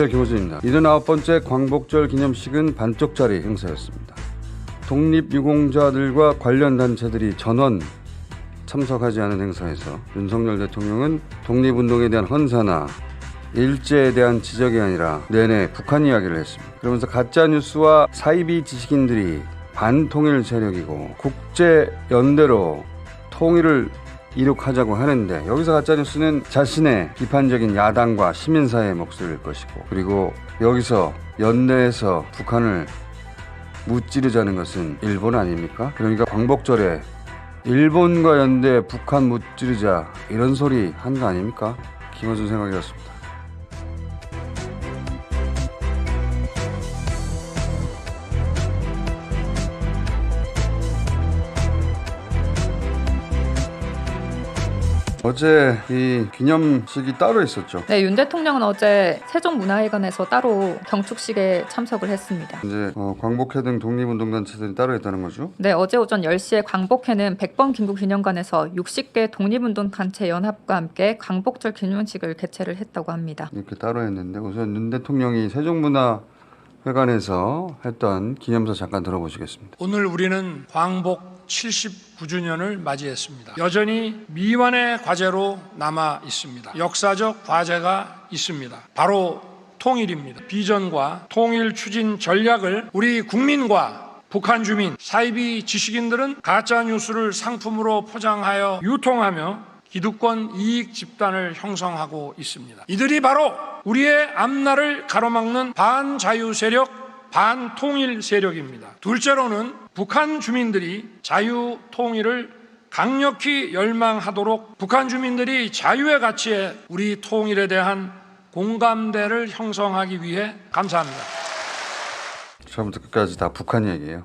안녕하세요, 김호준입니다. 79번째 광복절 기념식은 반쪽짜리 행사였습니다. 독립유공자들과 관련 단체들이 전원 참석하지 않은 행사에서 윤석열 대통령은 독립운동에 대한 헌사나 일제에 대한 지적이 아니라 내내 북한 이야기를 했습니다. 그러면서 가짜뉴스와 사이비 지식인들이 반통일 세력이고 국제연대로 통일을 이룩하자고 하는데, 여기서 가짜뉴스는 자신의 비판적인 야당과 시민사회의 목소리일 것이고, 그리고 여기서 연대에서 북한을 무찌르자는 것은 일본 아닙니까? 그러니까 광복절에 일본과 연대 북한 무찌르자 이런 소리 한 거 아닙니까? 김어준 생각이었습니다. 어제 이 기념식이 따로 있었죠. 네, 윤 대통령은 어제 세종문화회관에서 따로 경축식에 참석을 했습니다. 이제 광복회 등 독립운동단체들이 따로 있다는 거죠? 네, 어제 오전 10시에 광복회는 백범 김구기념관에서 60개 독립운동단체 연합과 함께 광복절 기념식을 개최를 했다고 합니다. 이렇게 따로 했는데, 우선 윤 대통령이 세종문화회관에서 했던 기념사 잠깐 들어보시겠습니다. 오늘 우리는 광복 79주년을 맞이했습니다. 여전히 미완의 과제로 남아 있습니다. 역사적 과제가 있습니다. 바로 통일입니다. 비전과 통일 추진 전략을 우리 국민과 북한 주민, 사이비 지식인들은 가짜뉴스를 상품으로 포장하여 유통하며 기득권 이익 집단을 형성하고 있습니다. 이들이 바로 우리의 앞날을 가로막는 반자유 세력, 반통일 세력입니다. 둘째로는 북한 주민들이 자유 통일을 강력히 열망하도록 북한 주민들이 자유의 가치에 우리 통일에 대한 공감대를 형성하기 위해 감사합니다. 처음부터 끝까지 다 북한 얘기예요.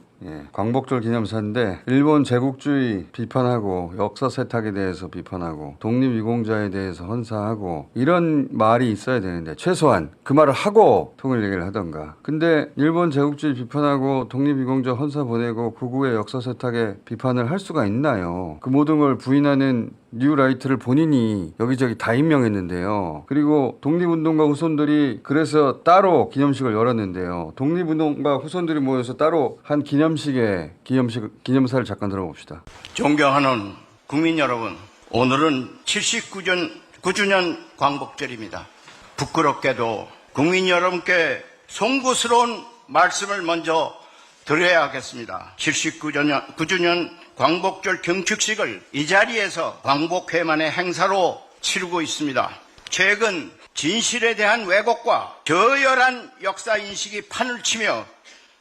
광복절 기념사인데 일본 제국주의 비판하고 역사 세탁에 대해서 비판하고 독립유공자에 대해서 헌사하고 이런 말이 있어야 되는데, 최소한 그 말을 하고 통일 얘기를 하던가. 근데 일본 제국주의 비판하고 독립유공자 헌사 보내고 구구의 역사 세탁에 비판을 할 수가 있나요? 그 모든 걸 부인하는 뉴라이트를 본인이 여기저기 다 임명했는데요. 그리고 독립운동가 후손들이 그래서 따로 기념식을 열었는데요. 독립운동가 후손들이 모여서 따로 한 기념사를 잠깐 들어봅시다. 존경하는 국민 여러분, 오늘은 79주년 광복절입니다. 부끄럽게도 국민 여러분께 송구스러운 말씀을 먼저 드려야 하겠습니다. 79주년 광복절 경축식을 이 자리에서 광복회만의 행사로 치르고 있습니다. 최근 진실에 대한 왜곡과 저열한 역사인식이 판을 치며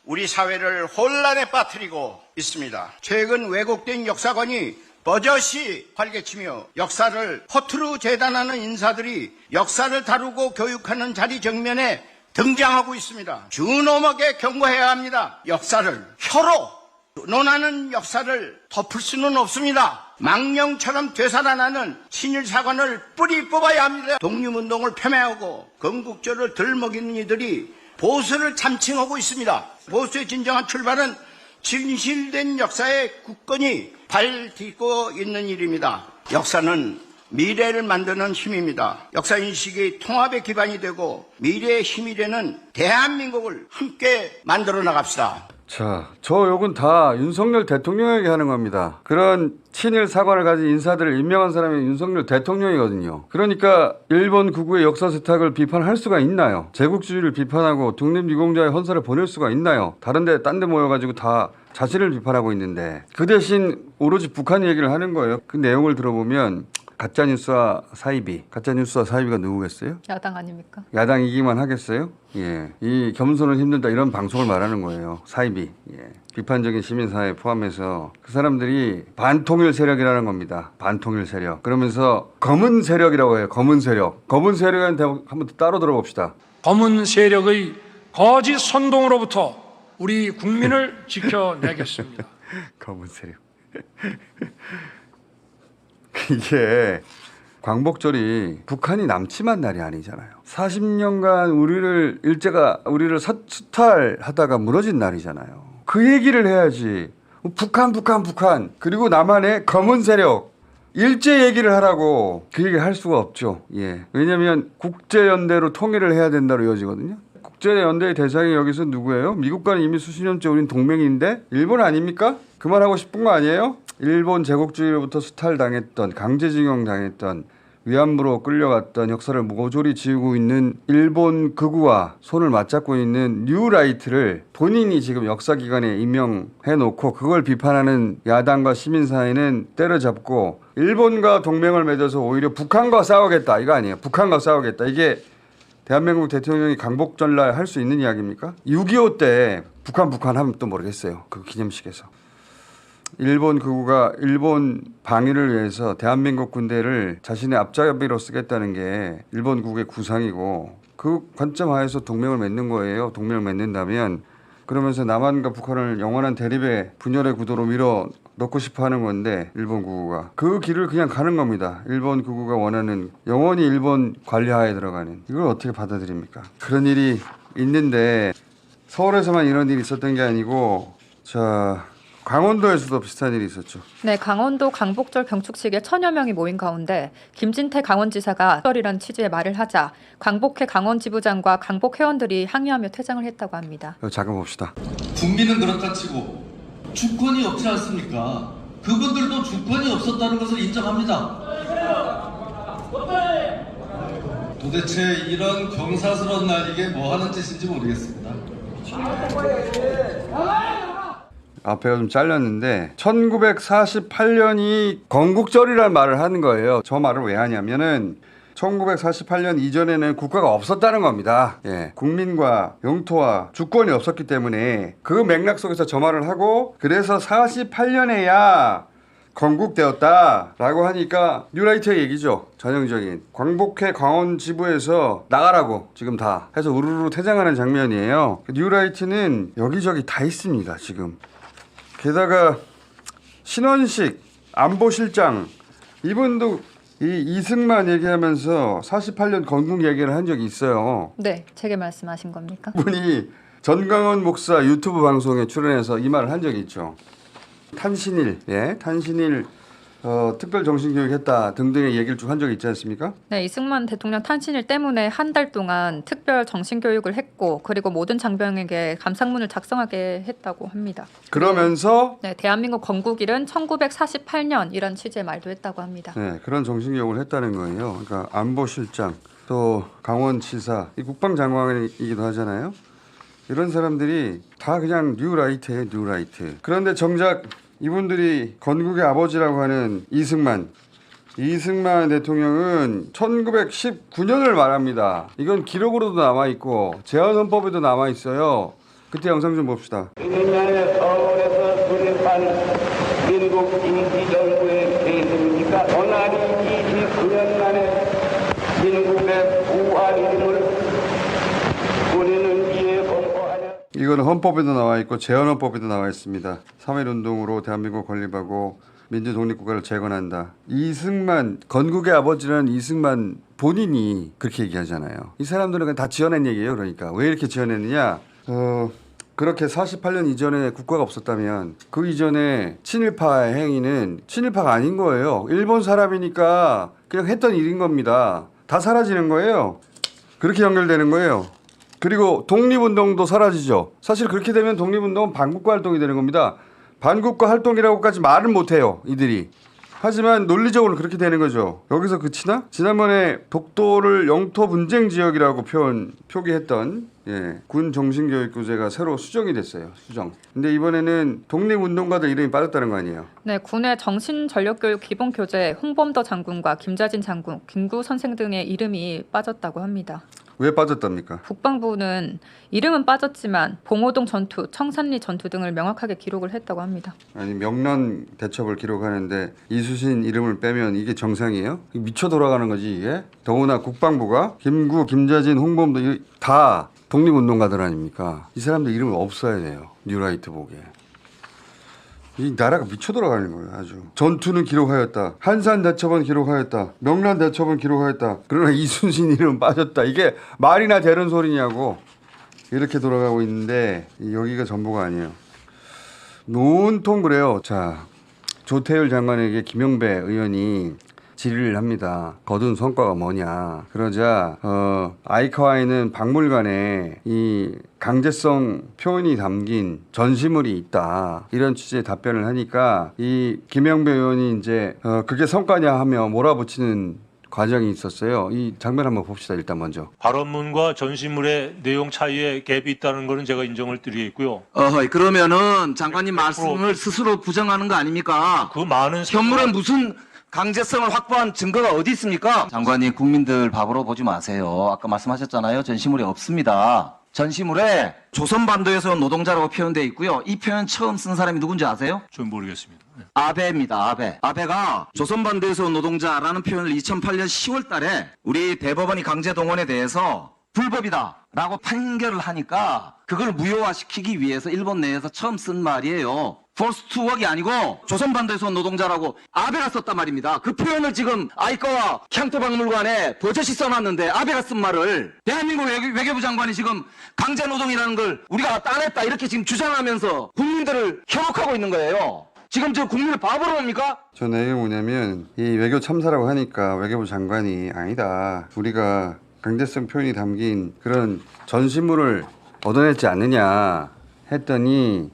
우리 사회를 혼란에 빠뜨리고 있습니다. 최근 왜곡된 역사관이 버젓이 활개치며 역사를 허투루 재단하는 인사들이 역사를 다루고 교육하는 자리 정면에 등장하고 있습니다. 준엄하게 경고해야 합니다. 역사를 혀로 논하는 역사를 덮을 수는 없습니다. 망령처럼 되살아나는 친일사관을 뿌리 뽑아야 합니다. 독립운동을 폄훼하고 건국절을 들먹이는 이들이 보수를 참칭하고 있습니다. 보수의 진정한 출발은 진실된 역사의 굳건히 발딛고 있는 일입니다. 역사는 미래를 만드는 힘입니다. 역사인식이 통합의 기반이 되고 미래의 힘이 되는 대한민국을 함께 만들어 나갑시다. 자, 저 욕은 다 윤석열 대통령에게 하는 겁니다. 그런 친일 사관을 가진 인사들을 임명한 사람이 윤석열 대통령이거든요. 그러니까 일본 구구의 역사 세탁을 비판할 수가 있나요? 제국주의를 비판하고 독립유공자의 헌사를 보낼 수가 있나요? 다른 데 딴 데 모여가지고 다 자신을 비판하고 있는데, 그 대신 오로지 북한 얘기를 하는 거예요. 그 내용을 들어보면 가짜뉴스와 사이비가 누구겠어요? 야당 아닙니까? 야당이기만 하겠어요? 이 겸손은 힘들다 이런 방송을 말하는 거예요. 사이비. 비판적인 시민사회 포함해서 그 사람들이 반통일 세력이라는 겁니다. 반통일 세력. 그러면서 검은 세력이라고 해요. 검은 세력. 검은 세력한테 한번 따로 들어봅시다. 검은 세력의 거짓 선동으로부터 우리 국민을 지켜내겠습니다. 검은 세력. 이게 광복절이 북한이 남침한 날이 아니잖아요. 40년간 우리를 수탈하다가 무너진 날이잖아요. 그 얘기를 해야지. 북한 그리고 남한의 검은 세력, 일제 얘기를 하라고 그 얘기를 할 수가 없죠. 예. 왜냐하면 국제연대로 통일을 해야 된다로 이어지거든요. 국제연대의 대상이 여기서 누구예요? 미국과는 이미 수십 년째 우린 동맹인데 일본 아닙니까? 그만하고 싶은 거 아니에요? 일본 제국주의로부터 수탈당했던 강제징용 당했던 위안부로 끌려갔던 역사를 모조리 지우고 있는 일본 극우와 손을 맞잡고 있는 뉴라이트를 본인이 지금 역사기관에 임명해놓고 그걸 비판하는 야당과 시민사회는 때려잡고 일본과 동맹을 맺어서 오히려 북한과 싸우겠다 이거 아니에요. 북한과 싸우겠다. 이게 대한민국 대통령이 강복전날 할 수 있는 이야기입니까? 6.25 때 북한 하면 또 모르겠어요. 그 기념식에서. 일본 극우가 일본 방위를 위해서 대한민국 군대를 자신의 앞잡이로 쓰겠다는 게 일본 국의 구상이고 그 관점 하에서 동맹을 맺는 거예요. 동맹을 맺는다면 그러면서 남한과 북한을 영원한 대립의 분열의 구도로 밀어 넣고 싶어 하는 건데 일본 극우가 그 길을 그냥 가는 겁니다. 일본 극우가 원하는 영원히 일본 관리하에 들어가는 이걸 어떻게 받아들입니까? 그런 일이 있는데 서울에서만 이런 일이 있었던 게 아니고 강원도에서도 비슷한 일이 있었죠. 네, 강원도 광복절 경축식에 1000여 명이 모인 가운데 김진태 강원지사가 절이란 취지의 말을 하자 광복회 강원지부장과 광복 회원들이 항의하며 퇴장을 했다고 합니다. 잠깐 봅시다. 국민은 그렇다 치고 주권이 없지 않습니까? 그분들도 주권이 없었다는 것을 인정합니다. 도대체 이런 경사스러운 날 이게 뭐 하는 짓인지 모르겠습니다. 앞에가 좀 잘렸는데 1948년이 건국절이라는 말을 하는 거예요. 저 말을 왜 하냐면은 1948년 이전에는 국가가 없었다는 겁니다. 예, 국민과 영토와 주권이 없었기 때문에 그 맥락 속에서 저 말을 하고 그래서 48년에야 건국되었다라고 하니까 뉴라이트의 얘기죠. 전형적인 광복회 강원 지부에서 나가라고 지금 다 해서 우르르 퇴장하는 장면이에요. 뉴라이트는 여기저기 다 있습니다. 지금. 게다가 신원식 안보실장 이분도 이 이승만 얘기하면서 48년 건국 얘기를 한 적이 있어요. 네, 제게 말씀하신 겁니까? 분이 전광훈 목사 유튜브 방송에 출연해서 이 말을 한 적이 있죠. 탄신일, 탄신일 특별 정신교육했다 등등의 얘기를 쭉 한 적이 있지 않습니까? 네, 이승만 대통령 탄신일 때문에 한 달 동안 특별 정신교육을 했고 그리고 모든 장병에게 감상문을 작성하게 했다고 합니다. 그러면서 네, 대한민국 건국일은 1948년이란 취지의 말도 했다고 합니다. 네, 그런 정신교육을 했다는 거예요. 그러니까 안보실장 또 강원지사 이 국방장관이기도 하잖아요. 이런 사람들이 다 그냥 뉴라이트예요. 뉴라이트. 그런데 정작 이분들이 건국의 아버지라고 하는 이승만 대통령은 1919년을 말합니다. 이건 기록으로도 남아있고 제헌헌법에도 남아있어요. 그때 영상 좀 봅시다. 20년에 서울에서 수립한 민국 임시정부의 계승이니까 오늘이 29년 만에 민국의 부활 이름을 우리는 이에 공포하냐. 이거는 헌법에도 나와 있고 제헌헌법에도 나와 있습니다. 3.1운동으로 대한민국 건립하고 민주독립국가를 재건한다. 이승만 건국의 아버지라는 이승만 본인이 그렇게 얘기하잖아요. 이 사람들은 그냥 다 지어낸 얘기예요. 그러니까 왜 이렇게 지어냈느냐? 그렇게 48년 이전에 국가가 없었다면 그 이전에 친일파 행위는 친일파가 아닌 거예요. 일본 사람이니까 그냥 했던 일인 겁니다. 다 사라지는 거예요. 그렇게 연결되는 거예요. 그리고 독립운동도 사라지죠. 사실 그렇게 되면 독립운동은 반국가 활동이 되는 겁니다. 반국가 활동이라고까지 말은 못해요. 이들이. 하지만 논리적으로 그렇게 되는 거죠. 여기서 그치나? 지난번에 독도를 영토 분쟁 지역이라고 표기했던 군 정신교육구제가 새로 수정이 됐어요. 수정. 근데 이번에는 독립운동가들 이름이 빠졌다는 거 아니에요? 네, 군의 정신전력교육 기본교재 홍범도 장군과 김자진 장군, 김구 선생 등의 이름이 빠졌다고 합니다. 왜 빠졌답니까? 국방부는 이름은 빠졌지만 봉오동 전투, 청산리 전투 등을 명확하게 기록을 했다고 합니다. 아니 명란 대첩을 기록하는데 이수신 이름을 빼면 이게 정상이에요? 미쳐 돌아가는 거지 이게? 더구나 국방부가 김구, 김자진, 홍범도 다 독립운동가들 아닙니까? 이 사람들 이름을 없어야 돼요. 뉴라이트 보게. 이 나라가 미쳐 돌아가는 거예요. 아주. 전투는 기록하였다. 한산 대첩은 기록하였다. 명란 대첩은 기록하였다. 그러나 이순신 이름은 빠졌다. 이게 말이나 되는 소리냐고. 이렇게 돌아가고 있는데 여기가 전부가 아니에요. 온통 그래요. 자, 조태열 장관에게 김영배 의원이 질의를 합니다. 거둔 성과가 뭐냐. 그러자 아이카와에 있는 박물관에 이 강제성 표현이 담긴 전시물이 있다. 이런 취지의 답변을 하니까 이 김영배 의원이 이제 그게 성과냐 하며 몰아붙이는 과정이 있었어요. 이 장면 한번 봅시다. 일단 먼저. 발언문과 전시물의 내용 차이에 갭이 있다는 것은 제가 인정을 드리겠고요. 그러면은 장관님 말씀을 스스로 부정하는 거 아닙니까? 그 많은 현물에 무슨 강제성을 확보한 증거가 어디 있습니까? 장관님, 국민들 바보로 보지 마세요. 아까 말씀하셨잖아요. 전시물이 없습니다. 전시물에 조선반도에서 온 노동자라고 표현되어 있고요. 이 표현 처음 쓴 사람이 누군지 아세요? 좀 모르겠습니다. 네. 아베입니다. 아베. 아베가 조선반도에서 온 노동자라는 표현을 2008년 10월 달에 우리 대법원이 강제동원에 대해서 불법이다 라고 판결을 하니까 그걸 무효화시키기 위해서 일본 내에서 처음 쓴 말이에요. forced to work이 아니고 조선반도에서 온 노동자라고 아베가 썼단 말입니다. 그 표현을 지금 아이카와 향토박물관에 버젓이 써놨는데 아베가 쓴 말을 대한민국 외교부 장관이 지금 강제노동이라는 걸 우리가 따냈다 이렇게 지금 주장하면서 국민들을 현혹하고 있는 거예요. 지금 저 국민을 바보로 합니까? 저 내용이 뭐냐면 이 외교 참사라고 하니까 외교부 장관이 아니다. 우리가 강제성 표현이 담긴 그런 전시물을 얻어냈지 않느냐 했더니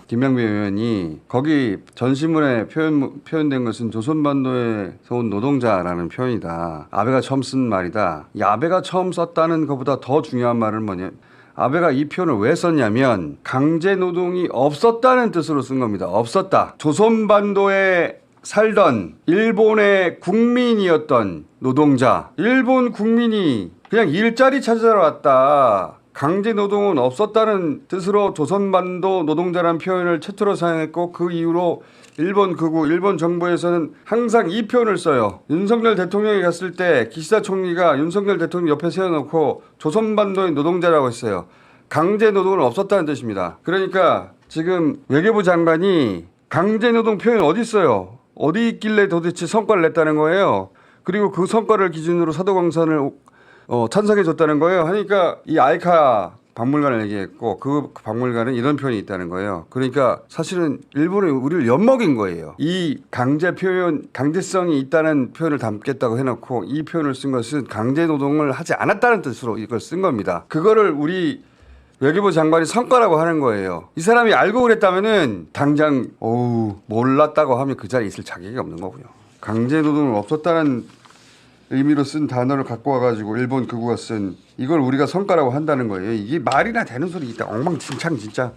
김영배 의원이 거기 전시물에 표현된 것은 조선반도에서 온 노동자라는 표현이다. 아베가 처음 쓴 말이다. 이 아베가 처음 썼다는 것보다 더 중요한 말은 뭐냐면 아베가 이 표현을 왜 썼냐면 강제노동이 없었다는 뜻으로 쓴 겁니다. 없었다. 조선반도에 살던 일본의 국민이었던 노동자, 일본 국민이 그냥 일자리 찾으러 왔다. 강제노동은 없었다는 뜻으로 조선반도 노동자라는 표현을 최초로 사용했고 그 이후로 일본 극우, 일본 정부에서는 항상 이 표현을 써요. 윤석열 대통령이 갔을 때 기시다 총리가 윤석열 대통령 옆에 세워놓고 조선반도의 노동자라고 했어요. 강제노동은 없었다는 뜻입니다. 그러니까 지금 외교부 장관이 강제노동 표현 어디 있어요? 어디 있길래 도대체 성과를 냈다는 거예요. 그리고 그 성과를 기준으로 사도광산을 찬성해 줬다는 거예요. 하니까 이 아이카 박물관을 얘기했고 그 박물관은 이런 표현이 있다는 거예요. 그러니까 사실은 일본이 우리를 엿먹인 거예요. 이 강제 표현, 강제성이 있다는 표현을 담겠다고 해놓고 이 표현을 쓴 것은 강제노동을 하지 않았다는 뜻으로 이걸 쓴 겁니다. 그거를 우리 외교부 장관이 성과라고 하는 거예요. 이 사람이 알고 그랬다면은 당장 몰랐다고 하면 그 자리에 있을 자격이 없는 거고요. 강제노동은 없었다는 의미로 쓴 단어를 갖고 와가지고 일본 극우가 쓴 이걸 우리가 성과라고 한다는 거예요. 이게 말이나 되는 소리 있다. 엉망진창 진짜.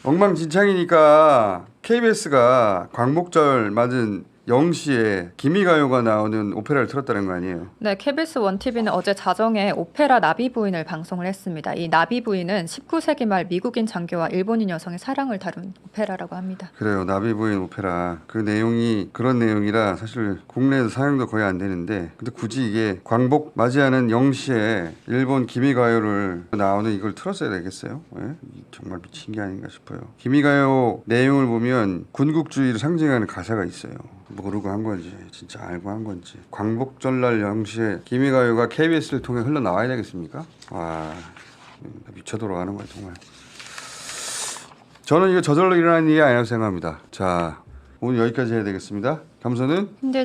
엉망진창이니까 KBS가 광복절 맞은 0시에 기미가요가 나오는 오페라를 틀었다는 거 아니에요? 네, KBS 1TV는 어제 자정에 오페라 나비 부인을 방송을 했습니다. 이 나비 부인은 19세기 말 미국인 장교와 일본인 여성의 사랑을 다룬 오페라라고 합니다. 그래요. 나비 부인 오페라. 그 내용이 그런 내용이라 사실 국내에서 상영도 거의 안 되는데 근데 굳이 이게 광복 맞이하는 0시에 일본 기미가요를 나오는 이걸 틀었어야 되겠어요? 네? 정말 미친 게 아닌가 싶어요. 기미가요 내용을 보면 군국주의를 상징하는 가사가 있어요. 모르고 한 건지 진짜 알고 한 건지. 광복절날 0시에 기미가요가 KBS를 통해 흘러나와야 되겠습니까? 와 미쳐 돌아가는 거야 정말. 저는 이거 저절로 일어나는 일이 아니라고 생각합니다. 자 오늘 여기까지 해야 되겠습니다. 감사는 힘들다.